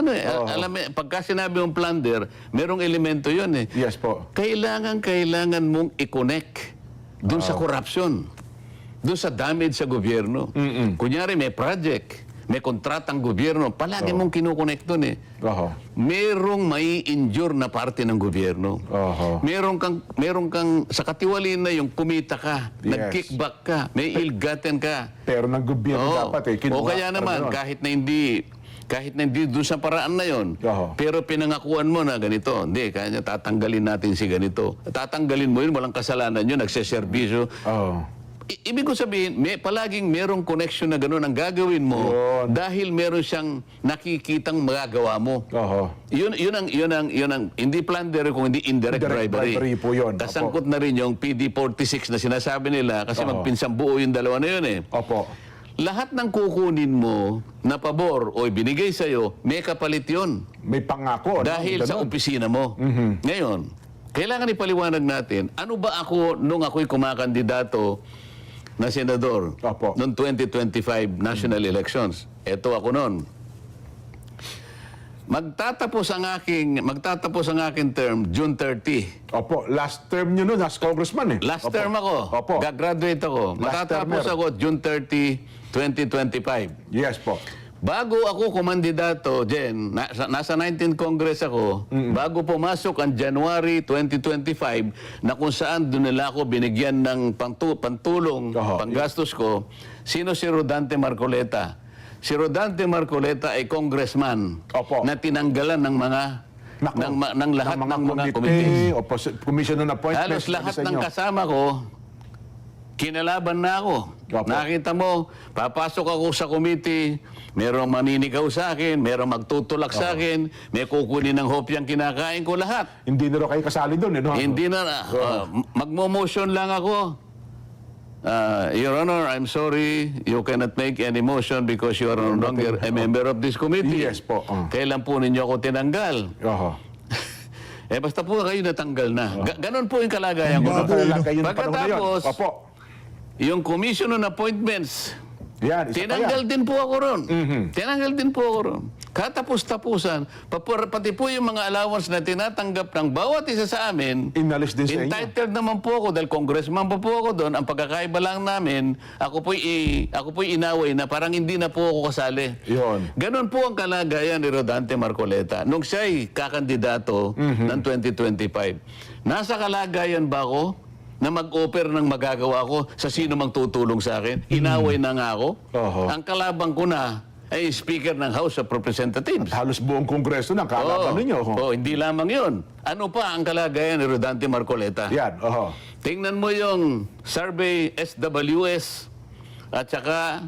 [SPEAKER 2] pagka sinabi mong plunder, merong elemento yun
[SPEAKER 1] Yes po.
[SPEAKER 2] Kailangan mong i-connect dun sa corruption, dun sa damage sa gobyerno. Kunyari may project, may kontratang gobyerno, palagi mong kinukonect dun
[SPEAKER 1] Oho.
[SPEAKER 2] Merong may injure na parte ng gobyerno.
[SPEAKER 1] Oho.
[SPEAKER 2] Meron kang sa katiwalian na yung kumita ka,
[SPEAKER 1] Yes.
[SPEAKER 2] nag-kickback ka, may ill-gotten ka.
[SPEAKER 1] Pero ng gobyerno dapat kinuha.
[SPEAKER 2] O kaya naman, kahit na hindi doon sa paraan na yon,
[SPEAKER 1] Oho.
[SPEAKER 2] pero pinangakuan mo na ganito, hindi, kaya tatanggalin natin si ganito. Tatanggalin mo yun, walang kasalanan yun, nagseserbisyo.
[SPEAKER 1] Oo.
[SPEAKER 2] Ibig ko sabihin, palaging merong connection na gano'n ang gagawin mo
[SPEAKER 1] Yun.
[SPEAKER 2] dahil meron siyang nakikitang magagawa mo.
[SPEAKER 1] Oho.
[SPEAKER 2] Yun ang hindi plunder kung hindi indirect bribery.
[SPEAKER 1] bribery po yun.
[SPEAKER 2] Kasangkot na rin yung PD46 na sinasabi nila kasi
[SPEAKER 1] Oo.
[SPEAKER 2] magpinsang buo yung dalawa na yun
[SPEAKER 1] Opo.
[SPEAKER 2] Lahat ng kukunin mo na pabor o ibinigay sa'yo, may kapalit yun.
[SPEAKER 1] May pangako.
[SPEAKER 2] Dahil sa
[SPEAKER 1] Ganon.
[SPEAKER 2] opisina mo. Ngayon, kailangan ipaliwanag natin, ano ba ako nung ako'y kumakandidato na senador
[SPEAKER 1] Opo.
[SPEAKER 2] noong 2025 national elections? Ito ako noon. Magtatapos ang aking term June 30.
[SPEAKER 1] Opo, last term nyo nun as congressman eh.
[SPEAKER 2] Last
[SPEAKER 1] Opo.
[SPEAKER 2] term ako.
[SPEAKER 1] Opo.
[SPEAKER 2] Gagraduate ako.
[SPEAKER 1] Last
[SPEAKER 2] Matatapos
[SPEAKER 1] termer.
[SPEAKER 2] ako June 30, 2025.
[SPEAKER 1] Yes po.
[SPEAKER 2] Bago ako kumandidato, Jen, nasa 19th Congress ako, bago pumasok ang January 2025, na kung saan doon nila ako binigyan ng pantulong,
[SPEAKER 1] Oho.
[SPEAKER 2] panggastos ko, sino si Rodante Marcoleta? Si Rodante Marcoleta ay congressman
[SPEAKER 1] Opo.
[SPEAKER 2] na tinanggalan ng mga
[SPEAKER 1] Nako,
[SPEAKER 2] ng lahat ng mga
[SPEAKER 1] komite,
[SPEAKER 2] committee.
[SPEAKER 1] opo, commission on appointments.
[SPEAKER 2] Halos lahat
[SPEAKER 1] sa
[SPEAKER 2] ng
[SPEAKER 1] inyo.
[SPEAKER 2] kasama ko, kinalaban na ako.
[SPEAKER 1] Opo.
[SPEAKER 2] Nakita mo, papasok ako sa committee, merong maninigaw sa akin, merong magtutulak sa akin, may kukunin ng hopyang kinakain ko lahat.
[SPEAKER 1] Hindi na raw kayo kasali doon eh, no?
[SPEAKER 2] Hindi na, magmo-motion lang ako. Your Honor, I'm sorry, you cannot make any motion because you are no longer a member of this committee.
[SPEAKER 1] Yes po.
[SPEAKER 2] Kailan po ninyo ako tinanggal?
[SPEAKER 1] Oho.
[SPEAKER 2] Basta po kayo natanggal na. Ganon po yung kalagayan ko.
[SPEAKER 3] Baboy,
[SPEAKER 1] Kailan
[SPEAKER 3] no?
[SPEAKER 1] kayo ng panahon na yun?
[SPEAKER 2] Pagkatapos,
[SPEAKER 1] Opo.
[SPEAKER 2] yung commission on appointments,
[SPEAKER 1] Yan, isa pa
[SPEAKER 2] tinanggal
[SPEAKER 1] yan.
[SPEAKER 2] din po ako ron. Tinanggal din po ako ron. Katapos-tapusan, pati po yung mga allowance na tinatanggap ng bawat isa sa amin,
[SPEAKER 1] Inalis din sa inyo.
[SPEAKER 2] entitled naman po ako dahil congressman pa po ako doon. Ang pagkakaiba lang namin, ako po'y inaway na parang hindi na po ako kasali.
[SPEAKER 1] Yun.
[SPEAKER 2] Ganon po ang kalagayan ni Rodante Marcoleta nung siya'y kakandidato ng 2025. Nasa kalagayan ba ako na mag-offer ng magagawa ko sa sino mang tutulong sa akin? Inaway na nga ako.
[SPEAKER 1] Oho.
[SPEAKER 2] Ang kalabang ko na ay Speaker ng House of Representatives.
[SPEAKER 1] Halos buong kongreso ng kalaban ninyo. Oho.
[SPEAKER 2] hindi lamang yun. Ano pa ang kalagayan ni Rodante Marcoleta?
[SPEAKER 1] Yan, oho.
[SPEAKER 2] Tingnan mo yung survey SWS at saka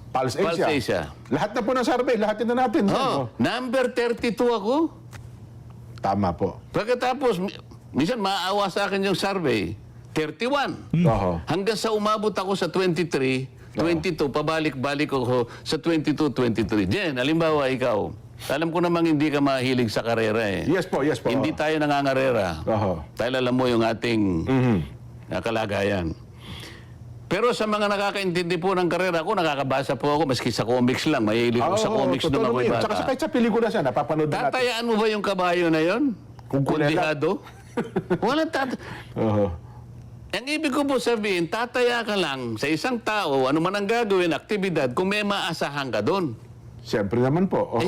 [SPEAKER 1] Pulse
[SPEAKER 2] Pulse
[SPEAKER 1] Asia.
[SPEAKER 2] Asia.
[SPEAKER 1] Lahat na po ng survey, lahat na natin.
[SPEAKER 2] Number 32 ako.
[SPEAKER 1] Tama po.
[SPEAKER 2] Pagkatapos, minsan maawa sa akin yung survey, 31.
[SPEAKER 1] Oho.
[SPEAKER 2] Hanggang sa umabot ako sa 23, 22, pabalik-balik ako sa 22, 23. Jen, halimbawa ikaw, alam ko namang hindi ka mahilig sa karera eh.
[SPEAKER 1] Yes po, yes po.
[SPEAKER 2] Hindi tayo nangangarera.
[SPEAKER 1] Oho.
[SPEAKER 2] Dahil alam mo yung ating kalagayan. Pero sa mga nakakaintindi po ng karera ko, nakakabasa po ako, maski sa comics lang. Mahilig ko sa comics nung
[SPEAKER 1] totoo
[SPEAKER 2] ako'y
[SPEAKER 1] naman yun. Tsaka
[SPEAKER 2] bata.
[SPEAKER 1] kahit sa pelikula siya, napapanood na natin.
[SPEAKER 2] Tatayaan mo ba yung kabayo na yon?
[SPEAKER 1] Kung kulela.
[SPEAKER 2] Kundihado? Walang
[SPEAKER 1] Oho.
[SPEAKER 2] Ang ibig ko po sabihin, tataya ka lang sa isang tao, ano man ang gagawin, aktibidad, kung may maasahan ka doon.
[SPEAKER 1] Siyempre naman po. Oho.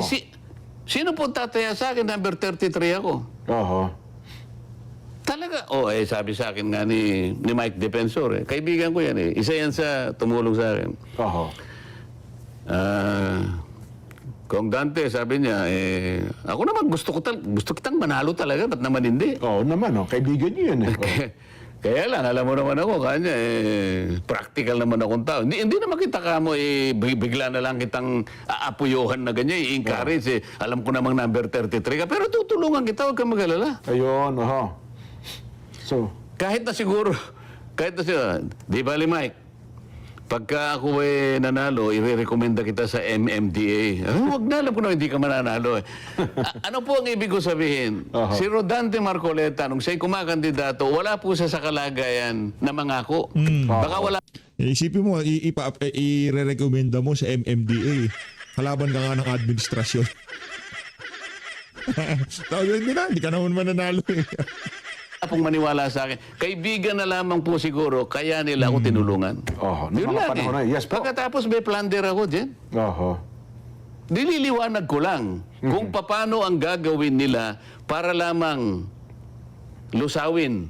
[SPEAKER 2] Sino po tataya sa akin? Number 33 ako.
[SPEAKER 1] Oho.
[SPEAKER 2] Talaga, sabi sa akin nga ni Mike Defensor, kaibigan ko yan eh. Isa yan sa tumulong sa akin.
[SPEAKER 1] Oho.
[SPEAKER 2] Kung Dante, sabi niya, ako naman gusto kitang manalo talaga, ba't naman hindi?
[SPEAKER 1] Oo naman, kaibigan niyo yun eh.
[SPEAKER 2] Kaya lang, alam mo naman ako, kanya, practical naman akong tao. Hindi naman kita ka mo, bigla na lang kitang aapuyuhan na ganyan, i-encourage. Alam ko namang number 33 ka, pero tutulungan kita, huwag kang mag-alala.
[SPEAKER 1] Ayun, oho. So,
[SPEAKER 2] Kahit na siguro, di ba, Mike? Pagka ako nanalo, i-recommenda kita sa MMDA. Huwag na, alam ko na hindi ka mananalo. Ano po ang ibig ko sabihin?
[SPEAKER 1] Oho.
[SPEAKER 2] Si Rodante Marcoleta, nung siya'y kumakandidato, wala po siya sa kalagayan na mangako. Baka wala.
[SPEAKER 3] Isipin mo, i-recommenda mo sa MMDA. Kalaban ka nga ng administrasyon. Tawag hindi ka naman mananalo eh.
[SPEAKER 2] pong maniwala sa akin. Kaibigan na lamang po siguro, kaya nila ako tinulungan.
[SPEAKER 1] Oho, noong
[SPEAKER 2] Yun
[SPEAKER 1] mga
[SPEAKER 2] lang
[SPEAKER 1] panahon na yun. Yes po.
[SPEAKER 2] Pagkatapos may plunder ako, Jen.
[SPEAKER 1] Oho.
[SPEAKER 2] Nililiwanag ko lang kung paano ang gagawin nila para lamang lusawin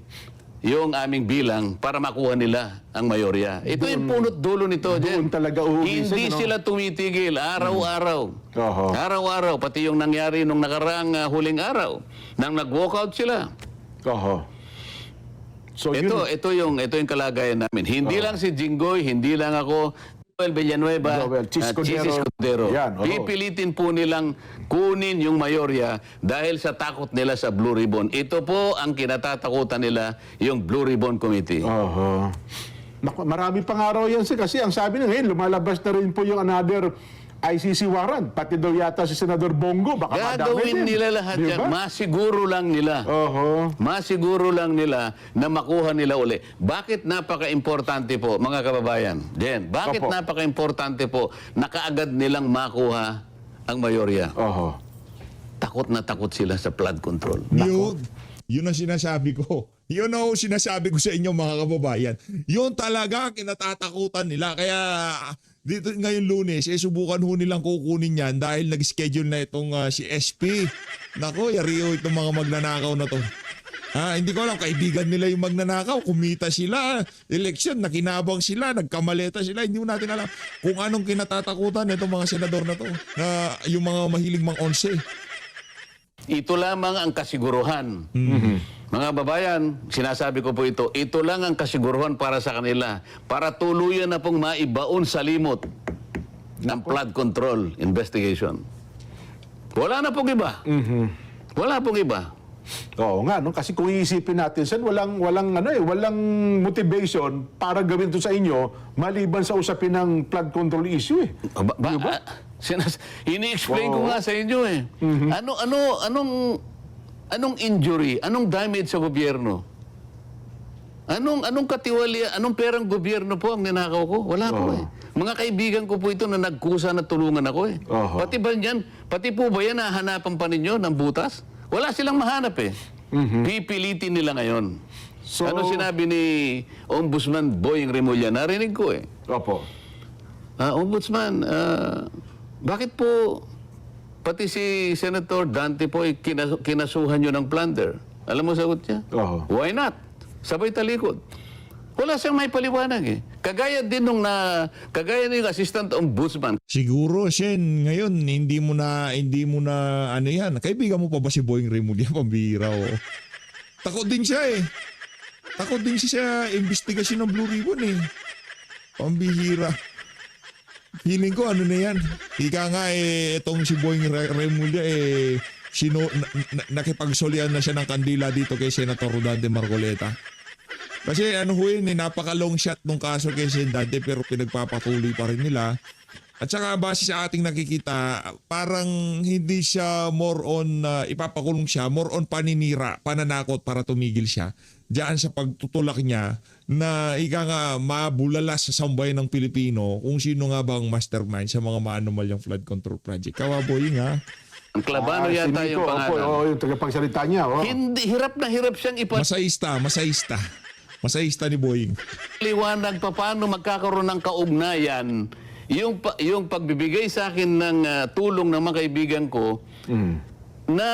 [SPEAKER 2] yung aming bilang para makuha nila ang mayorya. Ito yung punot dulo nito, Jen.
[SPEAKER 1] Doon talaga uuwisin,
[SPEAKER 2] Hindi
[SPEAKER 1] ano?
[SPEAKER 2] sila tumitigil araw-araw.
[SPEAKER 1] Oho.
[SPEAKER 2] Araw-araw, pati yung nangyari nung nakaraang huling araw, nang nag-walkout sila.
[SPEAKER 1] Oho. So,
[SPEAKER 2] Ito yung kalagayan namin. Hindi lang si Jinggoy, hindi lang ako, Joel Villanueva,
[SPEAKER 1] Joel, Chis
[SPEAKER 2] at
[SPEAKER 1] Cordero.
[SPEAKER 2] Chis Cordero.
[SPEAKER 1] Yan, oo.
[SPEAKER 2] Pipilitin po nilang kunin yung mayorya dahil sa takot nila sa Blue Ribbon. Ito po ang kinatatakutan nila, yung Blue Ribbon Committee.
[SPEAKER 1] Oho. Naku, marami pang araw yan kasi ang sabi na ngayon, lumalabas na rin po yung another ICC warrant. Pati daw yata si Senador Bongo. Baka madami
[SPEAKER 2] Gagawin
[SPEAKER 1] din.
[SPEAKER 2] nila lahat
[SPEAKER 1] Di
[SPEAKER 2] yan.
[SPEAKER 1] ba?
[SPEAKER 2] Masiguro lang nila.
[SPEAKER 1] Oho.
[SPEAKER 2] Masiguro lang nila na makuha nila uli. Bakit napaka-importante po, mga kababayan? Jen, bakit
[SPEAKER 1] Opo.
[SPEAKER 2] napaka-importante po na kaagad nilang makuha ang mayorya?
[SPEAKER 1] Oho.
[SPEAKER 2] Takot na takot sila sa flood control.
[SPEAKER 3] Yun ang sinasabi ko. Yun ang sinasabi ko sa inyo mga kababayan. Yun talaga ang kinatatakutan nila. Kaya dito ngayon Lunes, subukan ho nilang kukunin yan dahil nag-schedule na itong si SP. Nako, yariyo itong mga magnanakaw na to. Hindi ko alam, kaibigan nila yung magnanakaw. Kumita sila, eleksyon, nakinabang sila, nagkamaleta sila. Hindi mo natin alam kung anong kinatatakutan itong mga senador na to. Na yung mga mahilig mang 11.
[SPEAKER 2] Ito lamang ang kasiguruhan. Mga babayan, sinasabi ko po ito lang ang kasiguruhan para sa kanila. Para tuluyan na pong maibaon sa limot ng flood control investigation. Wala na pong iba. Wala pong iba.
[SPEAKER 1] Oo nga, no? Kasi kung iisipin natin, Sen, walang motivation para gawin ito sa inyo maliban sa usapin ng flood control issue eh.
[SPEAKER 2] Ini-explain ko nga sa inyo eh. Anong injury, anong damage sa gobyerno? Anong katiwalian, anong perang gobyerno po ang ninakaw ko? Wala po eh. Mga kaibigan ko po ito na nagkusa na tulungan ako eh. Pati ba yan, pati po ba yan hahanapan pa ninyo ng butas? Wala silang mahanap eh. Pipilitin nila ngayon.
[SPEAKER 1] So-
[SPEAKER 2] ano sinabi ni Ombudsman Boying Remulla? Narinig ko eh.
[SPEAKER 1] Opo.
[SPEAKER 2] Ombudsman, bakit po pati si Senator Dante po ay kinasuhan nyo ng plunder? Alam mo sagot niya?
[SPEAKER 1] Oho.
[SPEAKER 2] Why not? Sabay talikod. Wala siyang may paliwanag eh. Kagaya din nung yung Assistant Ombudsman.
[SPEAKER 3] Siguro, Shen, ngayon, hindi mo na, ano yan. Kaibigan mo pa ba si Boying Remulla? Pambira, oh. Takot din siya eh. Takot din siya sa investigasyon ng Blue Ribbon eh. Pambihira. Feeling ko, ano na yan. Ika nga itong si Boying Remulla nakipagsolyan na siya ng kandila dito kay Senator Rodante Marcoleta. Kasi napaka-long shot nung kaso kay Sen Dante pero pinagpapatuloy pa rin nila. At saka base sa ating nakikita, parang hindi siya more on ipapakulong siya, more on paninira, pananakot para tumigil siya. Diyan sa pagtutulak niya na ika nga mabulalas sa sambayan ng Pilipino kung sino nga ba ang mastermind sa mga maanumalyang flood control project. Kawaboy nga.
[SPEAKER 2] Ang Klabano yata yung pangalan.
[SPEAKER 1] Opo, yung tagapagsalita niya. Oh.
[SPEAKER 2] Hindi, hirap na hirap siyang
[SPEAKER 3] Masayista ni Boying.
[SPEAKER 2] ipaliwanag pa paano magkakaroon ng kaugnayan yung pagbibigay sa akin ng tulong ng mga kaibigan ko na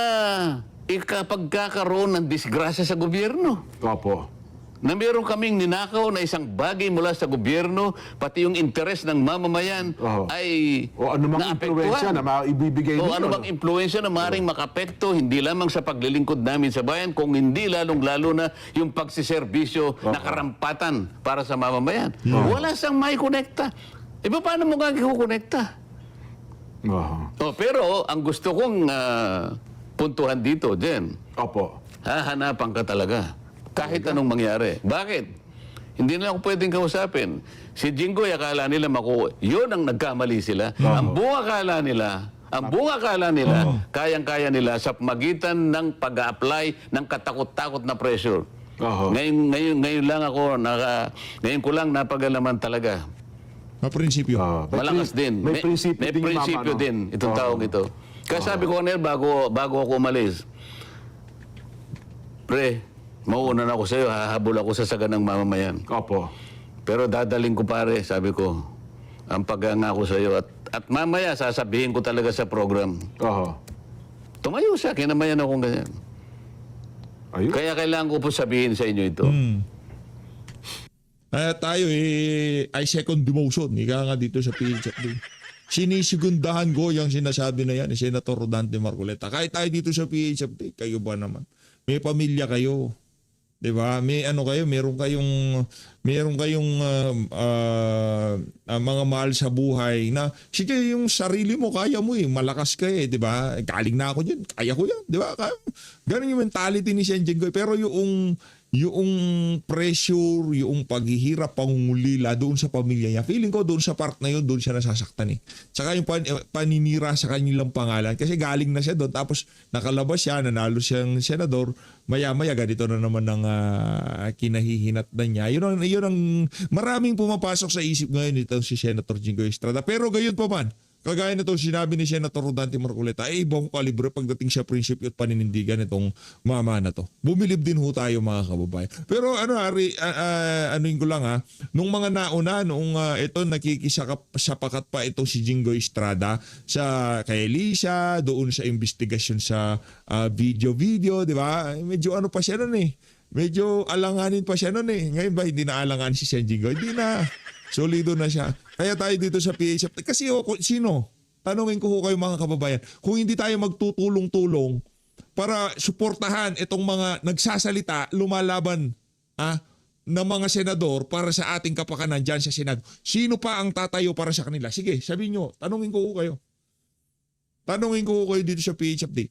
[SPEAKER 2] ikapagkakaroon ng disgrasya sa gobyerno.
[SPEAKER 1] Opo.
[SPEAKER 2] Na meron kaming ninakaw na isang bagay mula sa gobyerno, pati yung interes ng mamamayan
[SPEAKER 1] Oo.
[SPEAKER 2] ay
[SPEAKER 1] O ano mang impluensya na maibibigay
[SPEAKER 2] o
[SPEAKER 1] ninyo.
[SPEAKER 2] ano bang impluensya na maaaring makapekto hindi lamang sa paglilingkod namin sa bayan, kung hindi lalong-lalo na yung pagsiservisyo na karampatan para sa mamamayan. Wala siyang may konekta. E paano mo nga kukonekta?
[SPEAKER 1] Oho.
[SPEAKER 2] Pero ang gusto kong puntuhan dito, Jen,
[SPEAKER 1] Opo.
[SPEAKER 2] hahanapan ka talaga. Kahit anong mangyari. Bakit? Hindi na ako pwedeng kausapin. Si Jinggoy, akala nila yun ang nagkamali sila. Ang buong akala nila, kayang-kaya nila sa magitan ng pag-apply ng katakot-takot na pressure.
[SPEAKER 1] Oho.
[SPEAKER 2] Ngayon lang ako, ngayon ko lang napagalaman talaga.
[SPEAKER 3] Prinsipyo.
[SPEAKER 2] Malakas din.
[SPEAKER 1] May prinsipyo
[SPEAKER 2] may
[SPEAKER 1] din yung
[SPEAKER 2] prinsipyo
[SPEAKER 1] mama, no?
[SPEAKER 2] din itong taong ito. Kaya sabi ko kanina bago ako umalis, pre, mauuna na ako sa'yo, hahabol ako sa saganang mamamayan.
[SPEAKER 1] Opo.
[SPEAKER 2] Pero dadaling ko pare, sabi ko, ang pag-angako sa'yo at mamaya sasabihin ko talaga sa program.
[SPEAKER 1] Oho.
[SPEAKER 2] Tumayo siya, kinamayan akong ganyan.
[SPEAKER 1] Ayun.
[SPEAKER 2] Kaya kailangan ko po sabihin sa inyo ito.
[SPEAKER 3] Tayo ay second demotion. Ika nga dito sa PHFD. Sinisigundahan ko yung sinasabi na yan ni Senator Rodante Marcoleta. Kahit tayo dito sa PHFD, kayo ba naman? May pamilya kayo. 'Di ba? May kayo, meron kayong mga mahal sa buhay na sige yung sarili mo kaya mo malakas ka 'di ba? Galing na ako diyan, kaya ko 'yan, 'di ba? Ganun yung mentality ni Sen Jinggoy. Pero yung yung pressure, yung paghihirap, pangungulila doon sa pamilya niya. Feeling ko doon sa part na yun, doon siya nasasaktan eh. Tsaka yung paninira sa kanilang pangalan. Kasi galing na siya doon, tapos nakalabas siya, nanalo siyang senador, maya-maya ganito na naman ang kinahihinatnan niya. Yun ang maraming pumapasok sa isip ngayon ito si Senator Jinggoy Estrada. Pero gayon pa man, kagaya na ito sinabi ni Senator Rodante Marcoleta, ibang kalibre pagdating sa prinsipyo at paninindigan itong mama na to. Bumilib din ho tayo mga kababayan. Pero anuin ko lang nung mga nauna, nung ito nakikisapakat pa ito si Jinggoy Estrada sa kay Lisa, doon sa investigasyon sa video, di ba? Medyo ano pa siya nun eh. Medyo alanganin pa siya nun eh. Ngayon ba hindi na alanganin si Sen Jinggoy? Hindi na. Solido na siya. Kaya tayo dito sa PHF. Kasi sino? Tanungin ko kayo mga kababayan. Kung hindi tayo magtutulong-tulong para suportahan itong mga nagsasalita, lumalaban ng mga senador para sa ating kapakanan dyan sa Senado, sino pa ang tatayo para sa kanila? Sige, sabihin nyo. Tanungin ko kayo. Tanungin ko kayo dito sa PHFD.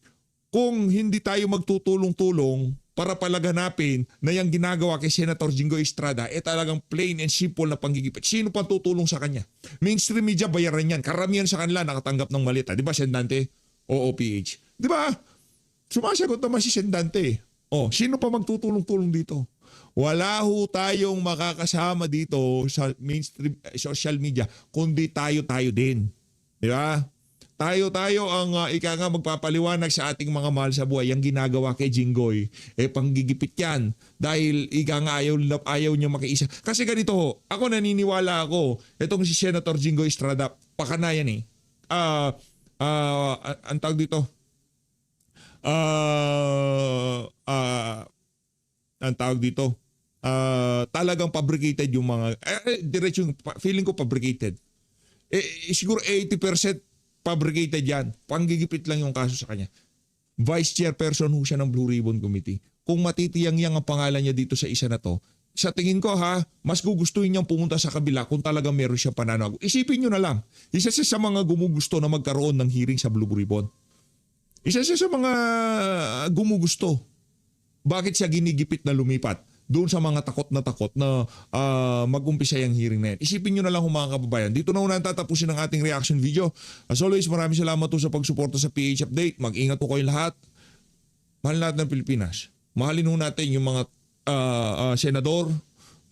[SPEAKER 3] Kung hindi tayo magtutulong-tulong para palaganapin na yung ginagawa kay Senator Jinggoy Estrada talagang plain and simple na panggigipit. Sino pa tutulong sa kanya? Mainstream media bayaran yan. Karamihan sa kanila nakatanggap ng malita. Di ba, Sendante? OOPH. Di ba? Sumasagot naman si Sendante. Sino pa magtutulong-tulong dito? Wala ho tayong makakasama dito sa mainstream social media kundi tayo din. Di ba? Tayo ang ika nga magpapaliwanag sa ating mga mahal sa buhay. Yung ginagawa kay Jinggoy, panggigipit yan. Dahil ika nga ayaw niya makiisa. Kasi ganito ho, ako naniniwala ako, itong si Senator Jinggoy Estrada, pakanayan eh. Ang tawag dito, ang tawag dito, talagang fabricated yung mga, diretsyo, feeling ko fabricated. Siguro 80% fabricated yan. Panggigipit lang yung kaso sa kanya. Vice chairperson ho siya ng Blue Ribbon Committee. Kung matitiyang ang pangalan niya dito sa isa na to, sa tingin ko mas gugustuhin niyang pumunta sa kabila kung talaga meron siya pananaw. Isipin nyo na lang, isa siya sa mga gumugusto na magkaroon ng hearing sa Blue Ribbon. Isa siya sa mga gumugusto. Bakit siya ginigipit na lumipat? Doon sa mga takot na mag-umpisa yung hearing na yan. Isipin nyo na lang mga kababayan. Dito na una tatapusin ang ating reaction video. As always, maraming salamat po sa pagsuporta sa PH Update. Mag-ingat po kayo lahat. Mahal natin ng Pilipinas. Mahalin ho natin yung mga senador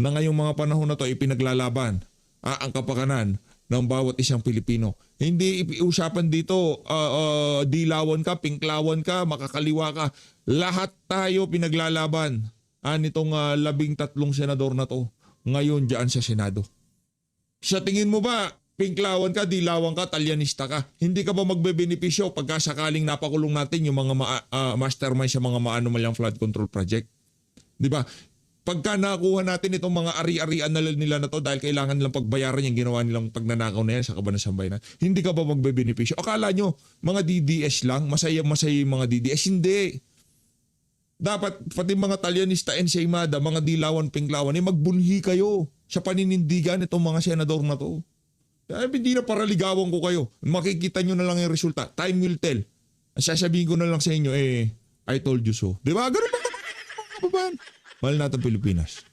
[SPEAKER 3] na ngayong mga panahon na to ipinaglalaban ang kapakanan ng bawat isang Pilipino. Hindi usapan dito dilawan ka, pinklawan ka, makakaliwa ka. Lahat tayo pinaglalaban nitong 13 senador na to ngayon dyan sa Senado. Sa tingin mo ba, pinklawan ka, dilawan ka, talyanista ka, hindi ka ba magbebenepisyo pagka sakaling napakulong natin yung mga mastermind sa mga maanomalyang flood control project? Di ba? Pagka nakuha natin itong mga ari-arian nila na to dahil kailangan nilang pagbayaran yung ginawa nilang pagnanakaw na yan sa Cabanatuan Sambayanan, hindi ka ba magbebenepisyo? Akala nyo, mga DDS lang, masaya yung mga DDS? Hindi. Dapat pati mga talyanista, ensaymada, mga dilawan, pinklawan, magbunhi kayo sa paninindigan itong mga senador na to. Hindi na paraligawan ko kayo. Makikita nyo na lang yung resulta. Time will tell. Sasabihin ko na lang sa inyo, I told you so. Di ba? Ganun ba? Mahal natin Pilipinas.